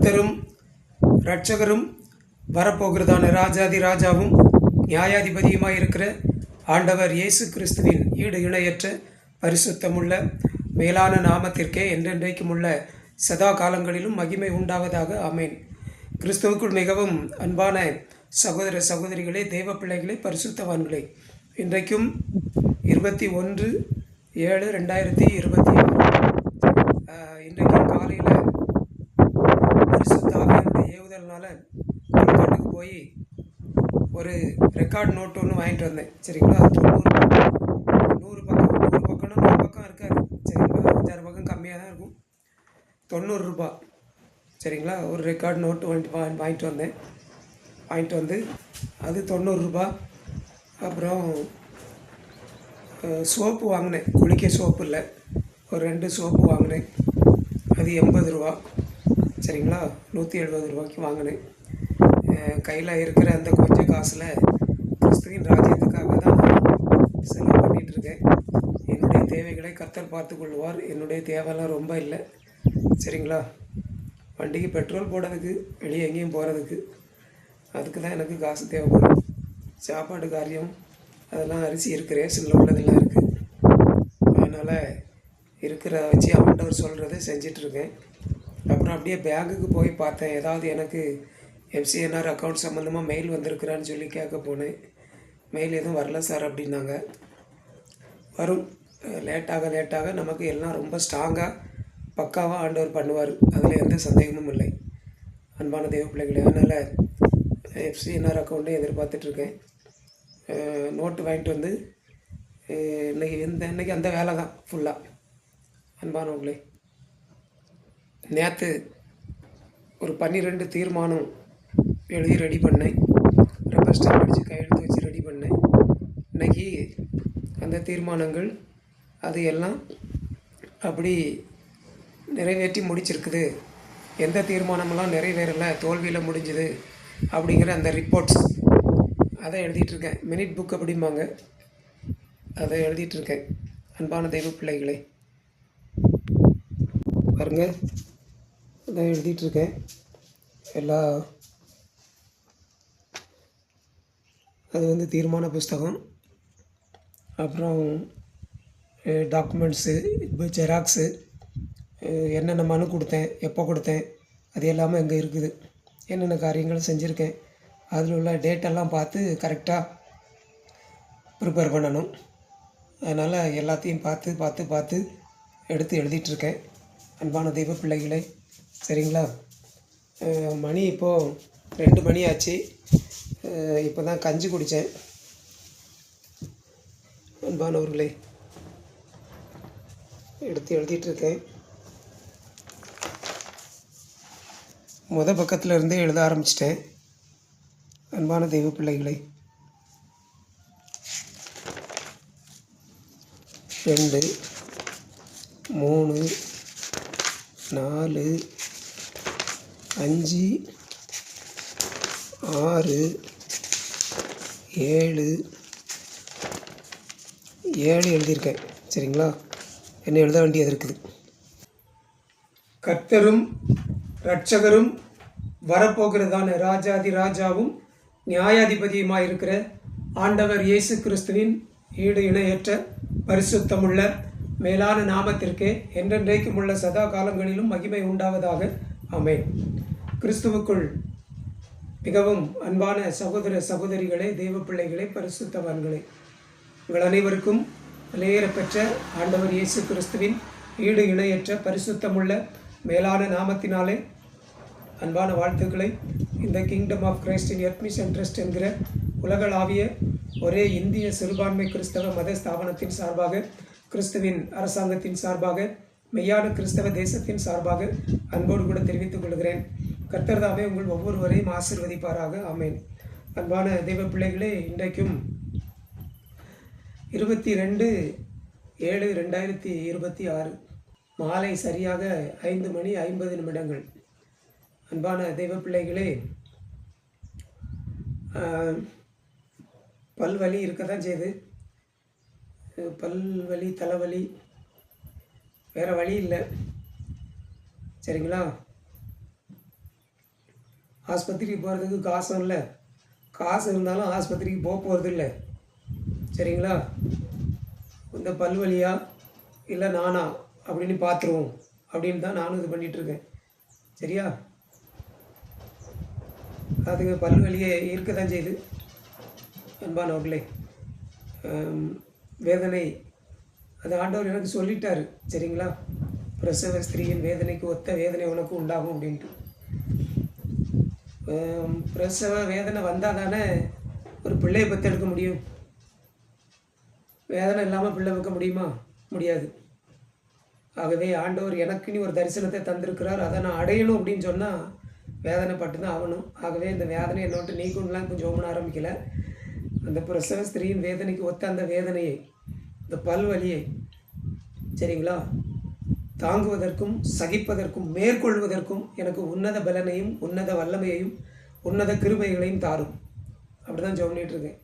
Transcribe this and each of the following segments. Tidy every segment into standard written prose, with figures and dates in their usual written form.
கர்த்தரும் இரட்சகரும் வரப்போகிறதான ராஜாதி ராஜாவும் நியாயாதிபதியுமாய் இருக்கிற ஆண்டவர் இயேசு கிறிஸ்துவின் ஈடு இணையற்ற பரிசுத்தமுள்ள மேலான நாமத்திற்கே என்றென்றைக்கும் உள்ள சதா காலங்களிலும் மகிமை உண்டாவதாக ஆமேன். கிறிஸ்துவுக்குள் மிகவும் அன்பான சகோதர சகோதரிகளே, தேவ பிள்ளைகளே, பரிசுத்தவான்களே, இன்றைக்கும் 21/7/2026 இன்றைக்கும் காலையில் பரிசுத்த ஆவியானுடைய ஏவுதல்னால கொல்கட்டுக்கு போய் ஒரு ரெக்கார்ட் நோட் ஒன்று வாங்கிட்டு வந்தேன். சரிங்களா? 100 பக்கம் இருக்காது. சரிங்களா? 5-6 பக்கம் கம்மியாக தான் இருக்கும். 90 ரூபா. சரிங்களா? ஒரு ரெக்கார்ட் நோட்டு வாங்கிட்டு வந்தேன். வாங்கிட்டு வந்து அது 90 ரூபா. அப்புறம் சோப்பு வாங்கினேன். குளிக்க சோப்பு இல்லை, ஒரு 2 சோப்பு வாங்கினேன். அது 80 ரூபா. சரிங்களா? 170 ரூபாய்க்கு வாங்கினேன். கையில் இருக்கிற அந்த கொஞ்சம் காசில் கிறிஸ்துவின் ராஜ்யத்துக்காக தான் நான் செலவு பண்ணிகிட்ருக்கேன். என்னுடைய தேவைகளை கர்த்தர் பார்த்து கொள்வார். என்னுடைய தேவைலாம் ரொம்ப இல்லை. சரிங்களா? வண்டிக்கு பெட்ரோல் போடுறதுக்கு, வெளியே எங்கேயும் போகிறதுக்கு, அதுக்கு தான் எனக்கு காசு தேவைப்படும். சாப்பாடு காரியம் அதெல்லாம் அரிசி இருக்குது, ரேஷனில் உள்ளதெல்லாம் இருக்குது. அதனால் இருக்கிற வச்சு ஆண்டவர் சொல்கிறத செஞ்சிட்ருக்கேன். அப்புறம் அப்படியே பேங்குக்கு போய் பார்த்தேன். ஏதாவது எனக்கு எஃப்சிஎன்ஆர் அக்கௌண்ட் சம்மந்தமாக மெயில் வந்திருக்கிறான்னு சொல்லி கேட்க போனேன். மெயில் எதுவும் வரல சார் அப்படின்னாங்க. வரும், லேட்டாக நமக்கு எல்லாம் ரொம்ப ஸ்ட்ராங்காக பக்காவாக ஆண்டவர் பண்ணுவார். அதில் எந்த சந்தேகமும் இல்லை அன்பான தெய்வ பிள்ளைகளே. அதனால் எஃப்சிஎன்ஆர் அக்கௌண்ட்டை எதிர்பார்த்துட்ருக்கேன். நோட்டு வாங்கிட்டு வந்து இன்றைக்கி அந்த வேலை தான் ஃபுல்லாக. அன்பானவங்களே, நேற்று ஒரு 12 தீர்மானம் எழுதி ரெடி பண்ணேன். ரப்பர் ஸ்டாம்ப் அடித்து கையெழுத்து வச்சு ரெடி பண்ணேன். இன்றைக்கி அந்த தீர்மானங்கள் அது எல்லாம் அப்படி நிறைவேற்றி முடிச்சிருக்குது. எந்த தீர்மானமெல்லாம் நிறைவேறலை, தோல்வியில் முடிஞ்சுது அப்படிங்கிற அந்த ரிப்போர்ட்ஸ் அதை எழுதிட்டுருக்கேன். மினிட் புக் அப்படிம்பாங்க, அதை எழுதிட்டுருக்கேன். அன்பான தெய்வ பிள்ளைகளே, பாருங்க, அதை எழுதிட்டுருக்கேன். அது தீர்மான புஸ்தகம். அப்புறம் டாக்குமெண்ட்ஸு, இப்போ ஜெராக்ஸு, என்னென்ன மனு கொடுத்தேன், எப்போ கொடுத்தேன், அது எல்லாமே அங்கே இருக்குது. என்னென்ன காரியங்களும் செஞ்சுருக்கேன். அதில் உள்ள டேட்டெல்லாம் பார்த்து கரெக்டாக ப்ரிப்பேர் பண்ணணும். அதனால் எல்லாத்தையும் பார்த்து எடுத்து எழுதிட்டுருக்கேன். அன்பான தெய்வ பிள்ளைகளே, சரிங்களா? மணி இப்போது 2 மணி ஆச்சு. இப்போ தான் கஞ்சி குடித்தேன். அன்பானவர்களே, எடுத்து எழுதிட்டுருக்கேன். பக்கத்தில் இருந்தே எழுத ஆரம்பிச்சிட்டேன். அன்பான தெய்வ பிள்ளைகளை, 2 3 4 5 6 7 எழுதியிருக்கேன். சரிங்களா? என்ன எழுத வேண்டியது இருக்குது. கர்த்தரும் இரட்சகரும் வரப்போகிறதான ராஜாதி ராஜாவும் நியாயாதிபதியுமாய் இருக்கிற ஆண்டவர் இயேசு கிறிஸ்துவின் ஈடு இணையற்ற பரிசுத்தமுள்ள மேலான நாமத்திற்கே என்றென்றைக்கும் உள்ள சதா காலங்களிலும் மகிமை உண்டாவதாக ஆமேன். கிறிஸ்துவுக்குள் மிகவும் அன்பான சகோதர சகோதரிகளே, தெய்வ பிள்ளைகளே, பரிசுத்தவான்களே, உங்கள் அனைவருக்கும் விலையேறப்பெற்ற ஆண்டவர் இயேசு கிறிஸ்துவின் ஈடு இணையற்ற பரிசுத்தமுள்ள மேலான நாமத்தினாலே அன்பான வாழ்த்துக்களை இந்த kingdom of Christ in earth mission trust என்கிற உலகளாவிய ஒரே இந்திய சிறுபான்மை கிறிஸ்தவ மத ஸ்தாபனத்தின் சார்பாக, கிறிஸ்துவின் அரசாங்கத்தின் சார்பாக, மெய்யான கிறிஸ்தவ தேசத்தின் சார்பாக அன்போடு கூட தெரிவித்துக் கொள்கிறேன். கர்த்தர் தாமே உங்கள் ஒவ்வொருவரையும் ஆசீர்வதிப்பாராக. ஆமேன். அன்பான தெய்வ பிள்ளைகளே, இன்றைக்கும் 22/7/2026 மாலை சரியாக 5:50 அன்பான தெய்வ பிள்ளைகளே, பல்வலி இருக்க தான் செய்யுது. பல்வலி, தலைவலி, வேறு வழி இல்லை. சரிங்களா? ஆஸ்பத்திரிக்கு போகிறதுக்கு காசும் இல்லை, காசு இருந்தாலும் ஆஸ்பத்திரிக்கு போகிறது இல்லை. சரிங்களா? இந்த பல்வலியா இல்லை நானா அப்படின்னு பார்த்துருவோம் அப்படின்னு தான் நானும் இது பண்ணிகிட்ருக்கேன். சரியா? அதுக்கு பல்வலியே இருக்க தான் செய்யுது அன்பானவர்களே. வேதனை அது ஆண்டவர் எனக்கு சொல்லிட்டார். சரிங்களா? பிரசவ ஸ்திரீயின் வேதனைக்கு ஒத்த வேதனை உனக்கு உண்டாகும் அப்படின்ட்டு. பிரசவ வேதனை வந்தால் தானே ஒரு பிள்ளையை பெற்றெடுக்க முடியும். வேதனை இல்லாமல் பிள்ளை வைக்க முடியுமா? முடியாது. ஆகவே ஆண்டவர் எனக்குன்னு ஒரு தரிசனத்தை தந்திருக்கிறார். அதை நான் அடையணும் அப்படின்னு சொன்னால் வேதனைப்பட்டு தான் ஆகணும். ஆகவே இந்த வேதனை என்னோட்டு நீக்கணும்லாம் கொஞ்சம் ஓமன ஆரம்பிக்கலை. அந்த பிரசவ ஸ்திரீயின் வேதனைக்கு ஒத்த அந்த வேதனையை, இந்த பல்வலியை, சரிங்களா, தாங்குவதற்கும் சகிப்பதற்கும் மேற்கொள்வதற்கும் எனக்கு உன்னத பலனையும் உன்னத வல்லமையையும் உன்னத கிருபைகளையும் தாரும். அப்படி தான் ஜெபம் பண்ணிகிட்ருக்கேன்.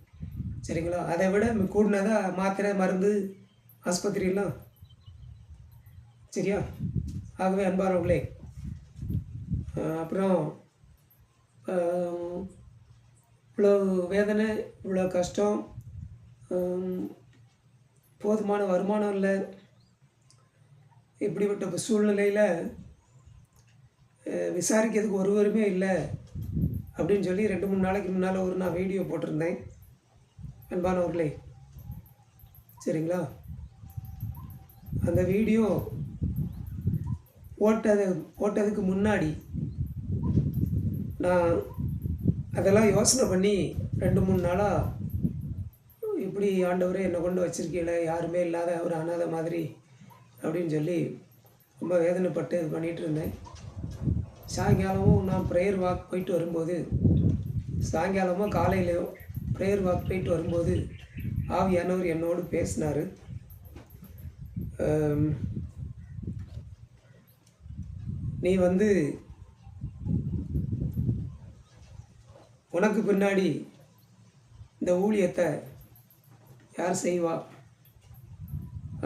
சரிங்களா? அதை விட கூடினதாக மாத்திரை மருந்து ஆஸ்பத்திரியெல்லாம். சரியா? ஆகவே அன்பானவர்களே, அப்புறம் இவ்வளோ வேதனை, இவ்வளோ கஷ்டம், போதுமான வருமானம் இல்லை, இப்படிப்பட்ட சூழ்நிலையில் விசாரிக்கிறதுக்கு ஒருவருமே இல்லை அப்படின்னு சொல்லி 2-3 நாளைக்கு முன்னால் நான் வீடியோ போட்டிருந்தேன் அன்பானவர்களே. சரிங்களா? அந்த வீடியோ போட்டதுக்கு முன்னாடி நான் அதெல்லாம் யோசனை பண்ணி 2-3 நாளாக இப்படி ஆண்டவரே என்னை கொண்டு வச்சிருக்கீங்கள, யாருமே இல்லாத ஒரு அனாதை மாதிரி அப்படின்னு சொல்லி ரொம்ப வேதனைப்பட்டு இது பண்ணிகிட்டு இருந்தேன். சாயங்காலமும் நான் ப்ரேயர் வாக் போயிட்டு வரும்போது, சாயங்காலமும் காலையிலையும் ப்ரேயர் வாக் போயிட்டு வரும்போது ஆவியானவர் என்னோடு பேசினார். நீ உனக்கு பின்னாடி இந்த ஊழியத்தை யார் செய்வா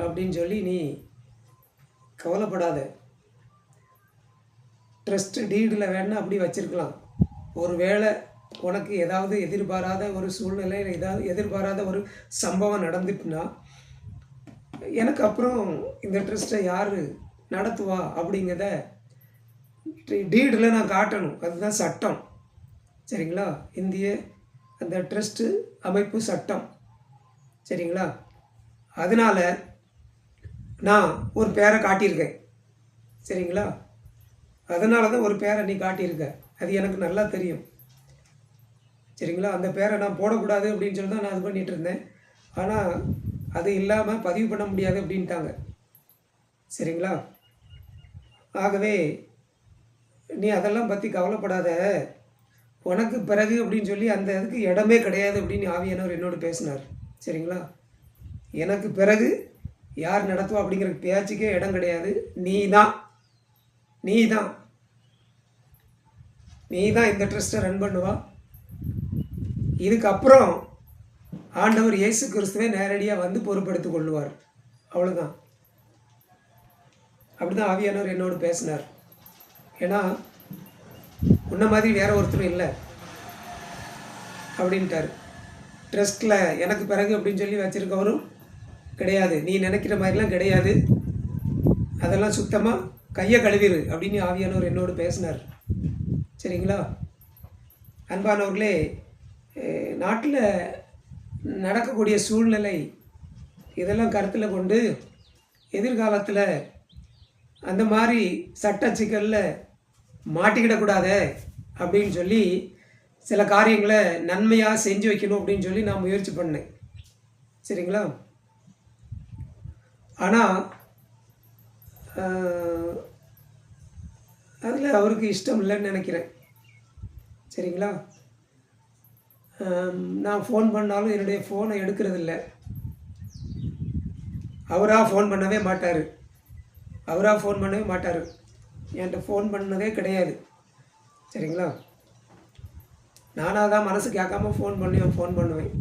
அப்படின்னு சொல்லி நீ கவலைப்படாத. ட்ரஸ்ட் டீடில் வேணால் அப்படி வச்சுருக்கலாம். ஒரு வேளை உனக்கு ஏதாவது எதிர்பாராத ஒரு சூழ்நிலையில் ஏதாவது எதிர்பாராத ஒரு சம்பவம் நடந்துட்டுனா எனக்கு அப்புறம் இந்த ட்ரஸ்ட்டை யார் நடத்துவா அப்படிங்கிறத டீடில் நான் காட்டணும். அதுதான் சட்டம். சரிங்களா? இந்திய அந்த ட்ரஸ்ட்டு அமைப்பு சட்டம். சரிங்களா? அதனால் நான் ஒரு பேரை காட்டியிருக்கேன். சரிங்களா? அதனால தான் ஒரு பேரை நீ காட்டியிருக்க. அது எனக்கு நல்லா தெரியும். சரிங்களா? அந்த பேரை நான் போடக்கூடாது அப்படின்னு சொல்லி தான் நான் இது பண்ணிகிட்டு இருந்தேன். ஆனால் அது இல்லாமல் பதிவு பண்ண முடியாது அப்படின்ட்டாங்க. சரிங்களா? ஆகவே நீ அதெல்லாம் பற்றி கவலைப்படாத, உனக்கு பிறகு அப்படின்னு சொல்லி அந்த இதுக்கு இடமே கிடையாது அப்படின்னு ஆவியானவர் என்னோடு பேசினார். சரிங்களா? எனக்கு பிறகு யார் நடத்துவா அப்படிங்கிற பேச்சுக்கே இடம் கிடையாது. நீ தான் இந்த ட்ரஸ்ட்டை ரன் பண்ணுவா. இதுக்கப்புறம் ஆண்டவர் இயேசு கிறிஸ்துவே நேரடியாக வந்து பொறுப்பெடுத்துக் கொள்ளுவார். அவ்வளோதான். அப்படி தான் ஆவியானவர் என்னோடு பேசினார். ஏன்னா உன்ன மாதிரி வேற ஒருத்தரும் இல்லை அப்படின்ட்டார். ட்ரஸ்ட்டில் எனக்கு பிறகு அப்படின்னு சொல்லி வச்சுருக்கவரும் கிடையாது. நீ நினைக்கிற மாதிரிலாம் கிடையாது. அதெல்லாம் சுத்தமாக கையை கழுவிரு அப்படின்னு ஆவியானவர் என்னோடு பேசினார். சரிங்களா? அன்பானவர்களே, நாட்டில் நடக்கக்கூடிய சூழ்நிலை இதெல்லாம் கருத்தில் கொண்டு எதிர்காலத்தில் அந்த மாதிரி சட்ட சிக்கலில் மாட்டிக்கிடக்கூடாது அப்படின்னு சொல்லி சில காரியங்களை நன்மையாக செஞ்சு வைக்கணும் அப்படின்னு சொல்லி நான் முயற்சி பண்ணேன். சரிங்களா? ஆனால் அதில் அவருக்கு இஷ்டம் இல்லைன்னு நினைக்கிறேன். சரிங்களா? நான் ஃபோன் பண்ணாலும் என்னுடைய ஃபோனை எடுக்கிறதில்ல. அவராக ஃபோன் பண்ணவே மாட்டார். என்கிட்ட ஃபோன் பண்ணதே கிடையாது. சரிங்களா? நானாக தான் மனசு கேட்காம ஃபோன் பண்ணுவேன்.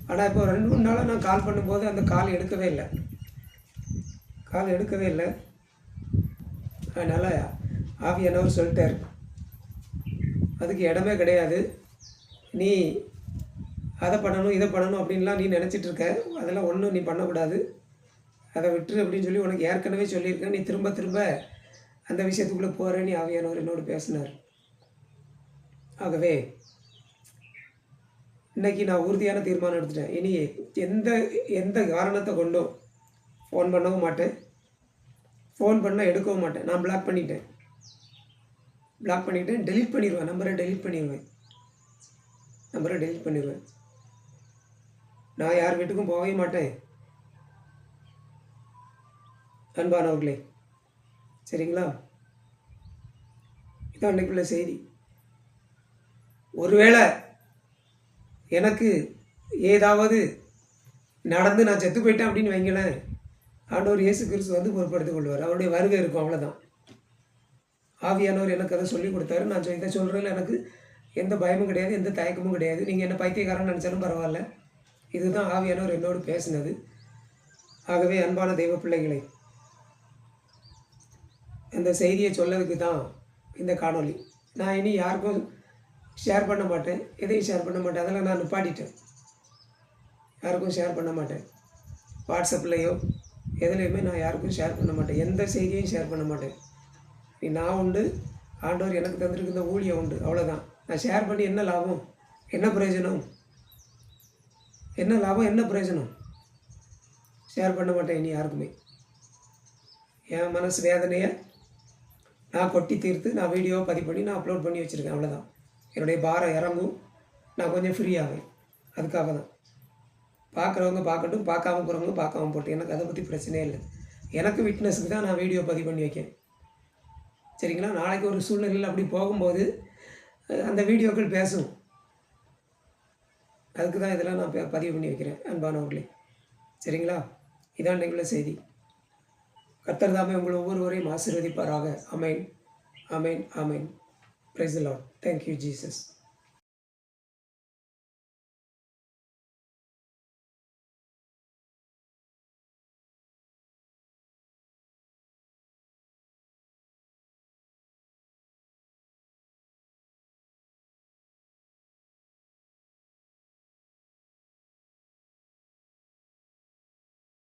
ஆனால் இப்போ 2-3 நாளாக நான் கால் பண்ணும்போது அந்த கால் எடுக்கவே இல்லை. அதனால் ஆவியானவர் சொல்லிட்டார், அதுக்கு இடமே கிடையாது. நீ அதை பண்ணணும் இதை பண்ணணும் அப்படின்லாம் நீ நினச்சிட்டு இருக்க. அதெல்லாம் ஒன்றும் நீ பண்ணக்கூடாது. அதை விட்டுரு அப்படின்னு சொல்லி உனக்கு ஏற்கனவே சொல்லியிருக்கேன். நீ திரும்ப திரும்ப அந்த விஷயத்துக்குள்ளே போகிறேன்னு ஆவியானவர் என்னோடு பேசினார். ஆகவே இன்றைக்கி நான் உறுதியான தீர்மானம் எடுத்துட்டேன். இனி எந்த எந்த காரணத்தை கொண்டும் ஃபோன் பண்ணவும் மாட்டேன். ஃபோன் பண்ணால் எடுக்கவும் மாட்டேன். நான் பிளாக் பண்ணிட்டேன். டெலீட் பண்ணிடுவேன். நம்பரை டெலீட் பண்ணிடுவேன். நான் யார் வீட்டுக்கும் போகவே மாட்டேன் அன்பானவர்களே. சரிங்களா? இதான் அன்றைக்குள்ள செய்தி. ஒருவேளை எனக்கு ஏதாவது நடந்து நான் செத்து போயிட்டேன் அப்படின்னு வைங்களேன், ஆண்டவர் இயேசு கிறிஸ்து வந்து பொறுப்படுத்திக் கொள்வார். அவருடைய வருகை இருக்கும், அவ்வளோதான். ஆவியானவர் எனக்கு அதை சொல்லிக் கொடுத்தாரு. நான் இதை சொல்கிறதில் எனக்கு எந்த பயமும் கிடையாது, எந்த தயக்கமும் கிடையாது. நீங்கள் என்ன பைத்தியக்காரன் நினச்சாலும் பரவாயில்ல. இதுதான் ஆவியானவர் என்னோடு பேசினது. ஆகவே அன்பான தெய்வ பிள்ளைகளை, அந்த செய்தியை சொல்லதுக்கு தான் இந்த காணொளி. நான் இனி யாருக்கும் ஷேர் பண்ண மாட்டேன், எதையும் ஷேர் பண்ண மாட்டேன். அதெல்லாம் நான் நிப்பாட்டிட்டேன். யாருக்கும் ஷேர் பண்ண மாட்டேன். வாட்ஸ்அப்லேயோ எதுலேயுமே நான் யாருக்கும் ஷேர் பண்ண மாட்டேன். எந்த செய்தியும் ஷேர் பண்ண மாட்டேன். நான் உண்டு, ஆண்டவர் எனக்கு தந்திருக்கு இந்த ஊழியம் உண்டு, அவ்வளோதான். நான் ஷேர் பண்ணி என்ன லாபம், என்ன பிரயோஜனம்? என்ன பிரயோஜனம்? ஷேர் பண்ண மாட்டேன் இனி யாருக்குமே. என் மனசு வேதனையை நான் கொட்டி தீர்த்து நான் வீடியோவை பதிவு பண்ணி நான் அப்லோட் பண்ணி வச்சுருக்கேன், அவ்வளோதான். என்னுடைய பாரம் இறங்கும், நான் கொஞ்சம் ஃப்ரீ ஆவேன். அதுக்காக தான். பார்க்குறவங்க பார்க்கட்டும், பார்க்காம போகிறவங்க பார்க்காம போட்டு, எனக்கு அதை பற்றி பிரச்சனையே இல்லை. எனக்கு விட்னஸுக்கு தான் நான் வீடியோ பதிவு பண்ணி வைக்கேன். சரிங்களா? நாளைக்கு ஒரு சூழ்நிலையில் அப்படி போகும்போது அந்த வீடியோக்கள் பேசும். அதுக்கு தான் இதெல்லாம் நான் பதிவு பண்ணி வைக்கிறேன் அன்பானவர்களே. சரிங்களா? இதான் இன்றைக்குள்ள செய்தி. கர்த்தர் தாமே உங்களை ஒவ்வொருவரையும் ஆசீர்வதிப்பாராக. ஆமென், ஆமென், ஆமென். Praise the lord. Thank you Jesus.